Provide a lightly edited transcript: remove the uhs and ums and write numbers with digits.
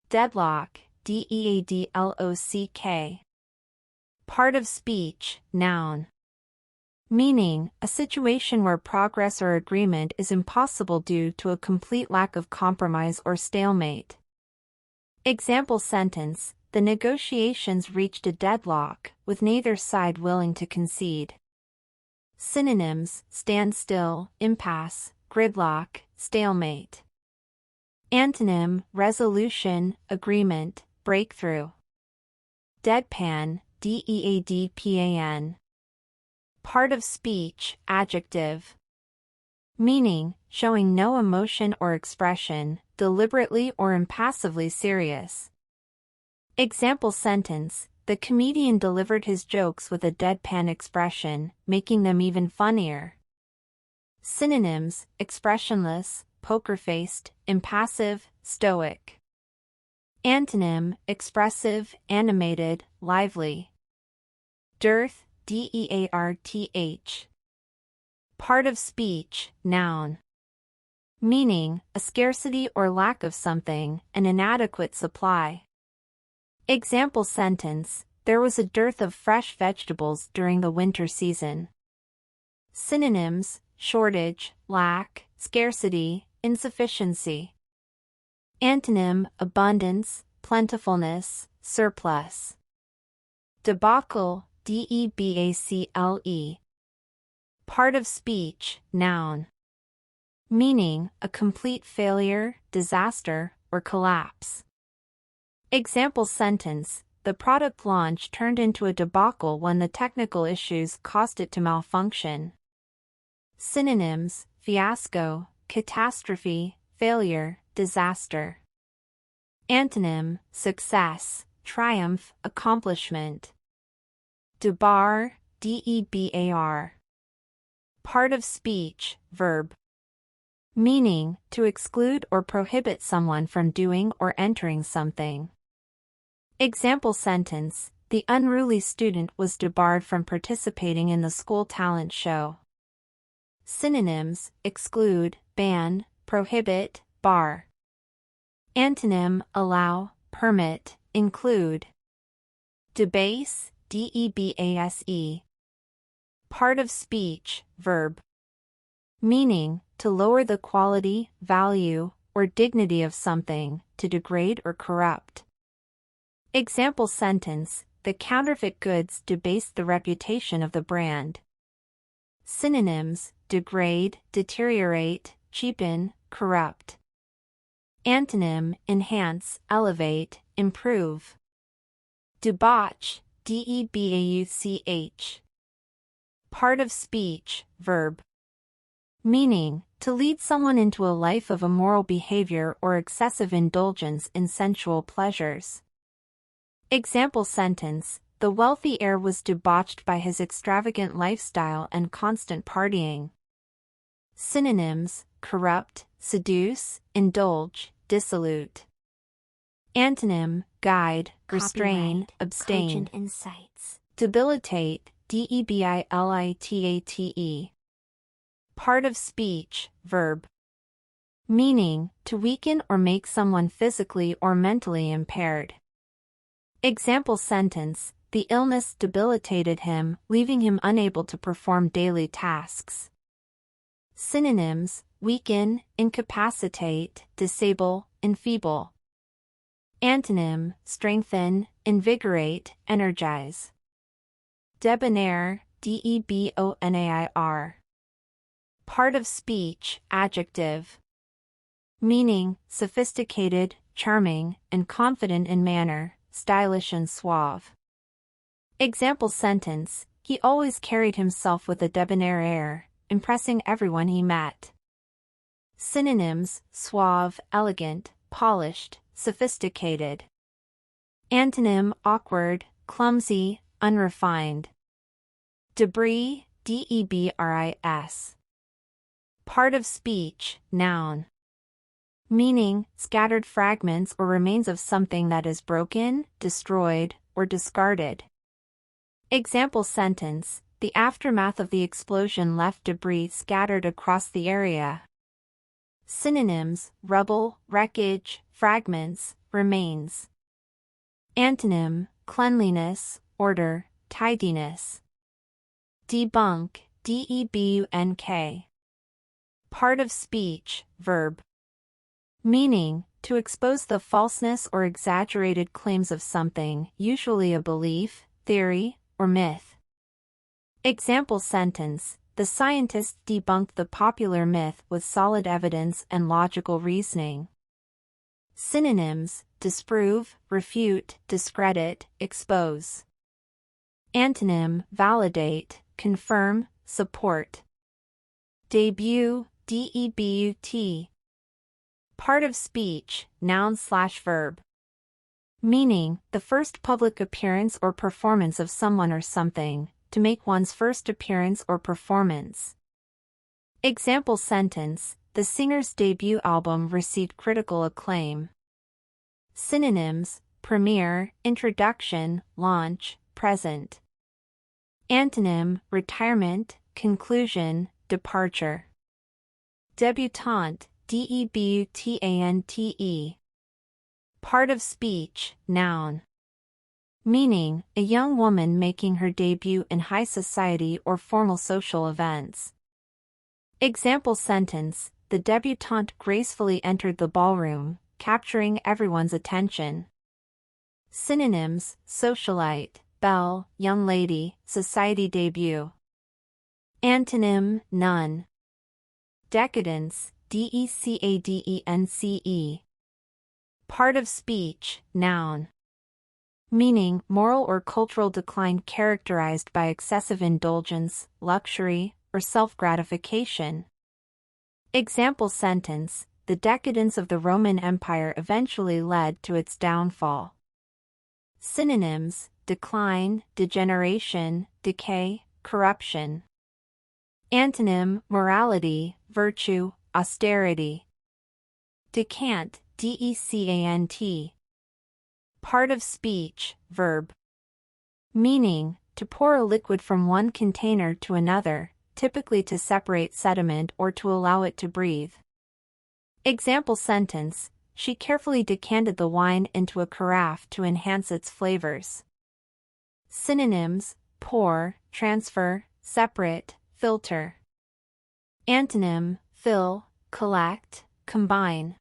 Deadlock, DEADLOCK. Part of speech, noun. Meaning, a situation where progress or agreement is impossible due to a complete lack of compromise or stalemate. Example sentence: the negotiations reached a deadlock, with neither side willing to concede. Synonyms: standstill, impasse, gridlock, stalemate. Antonym: resolution, agreement, breakthrough. Deadpan, DEADPAN. Part of speech, adjective. Meaning, showing no emotion or expression, deliberately or impassively serious. Example sentence: the comedian delivered his jokes with a deadpan expression, making them even funnier. Synonyms: expressionless, poker-faced, impassive, stoic. Antonym: expressive, animated, lively. Dearth, DEARTH. Part of speech, noun. Meaning, a scarcity or lack of something, an inadequate supply. Example sentence: there was a dearth of fresh vegetables during the winter season. Synonyms: shortage, lack, scarcity, insufficiency. Antonym: abundance, plentifulness, surplus. Debacle, DEBACLE. Part of speech, noun. Meaning, a complete failure, disaster, or collapse. Example sentence: the product launch turned into a debacle when the technical issues caused it to malfunction. Synonyms: fiasco, catastrophe, failure, disaster. Antonym: success, triumph, accomplishment. DEBAR, DEBAR. Part of speech, verb. Meaning, to exclude or prohibit someone from doing or entering something. Example sentence: the unruly student was debarred from participating in the school talent show. Synonyms: exclude, ban, prohibit, bar. Antonym: allow, permit, include. Debase, DEBASE. Part of speech, verb. Meaning, to lower the quality, value, or dignity of something, to degrade or corrupt. Example sentence: the counterfeit goods debased the reputation of the brand. Synonyms: degrade, deteriorate, cheapen, corrupt. Antonym: enhance, elevate, improve. DEBAUCH, DEBAUCH. Part of speech, verb. Meaning, to lead someone into a life of immoral behavior or excessive indulgence in sensual pleasures. Example sentence: the wealthy heir was debauched by his extravagant lifestyle and constant partying. Synonyms: corrupt, seduce, indulge, dissolute. Antonym: guide, restrain, Copyright abstain. Cogent Insights. Debilitate, DEBILITATE. Part of speech, verb. Meaning, to weaken or make someone physically or mentally impaired. Example sentence: the illness debilitated him, leaving him unable to perform daily tasks. Synonyms: weaken, incapacitate, disable, enfeeble. Antonym: strengthen, invigorate, energize. Debonair, DEBONAIR. Part of speech, adjective. Meaning, sophisticated, charming, and confident in manner, stylish and suave. Example sentence: he always carried himself with a debonair air, impressing everyone he met. Synonyms: suave, elegant, polished, sophisticated. Antonym: awkward, clumsy, unrefined. Debris, DEBRIS. Part of speech, noun. Meaning, scattered fragments or remains of something that is broken, destroyed, or discarded. Example sentence: the aftermath of the explosion left debris scattered across the area. Synonyms: rubble, wreckage, fragments, remains. Antonym, cleanliness, order, tidiness. Debunk, DEBUNK. Part of speech, verb. Meaning, to expose the falseness or exaggerated claims of something, usually a belief, theory, or myth. Example sentence: the scientists debunked the popular myth with solid evidence and logical reasoning. Synonyms: disprove, refute, discredit, expose. Antonym: validate, confirm, support. Debut, DEBUT. Part of speech, noun/verb. Meaning, the first public appearance or performance of someone or something, to make one's first appearance or performance. Example sentence: the singer's debut album received critical acclaim. Synonyms: premiere, introduction, launch, present. Antonym: retirement, conclusion, departure. Debutante, DEBUTANTE. Part of speech, noun. Meaning, a young woman making her debut in high society or formal social events. Example sentence: the debutante gracefully entered the ballroom, capturing everyone's attention. Synonyms: socialite, belle, young lady, society debut. Antonym, nun. Decadence, DECADENCE. Part of speech, noun. Meaning, moral or cultural decline characterized by excessive indulgence, luxury, or self-gratification. Example sentence: the decadence of the Roman Empire eventually led to its downfall. Synonyms: decline, degeneration, decay, corruption. Antonym: morality, virtue, austerity. Decant, DECANT. Part of speech, verb. Meaning, to pour a liquid from one container to another, typically to separate sediment or to allow it to breathe. Example sentence: she carefully decanted the wine into a carafe to enhance its flavors. Synonyms: pour, transfer, separate, filter. Antonym: fill, collect, combine.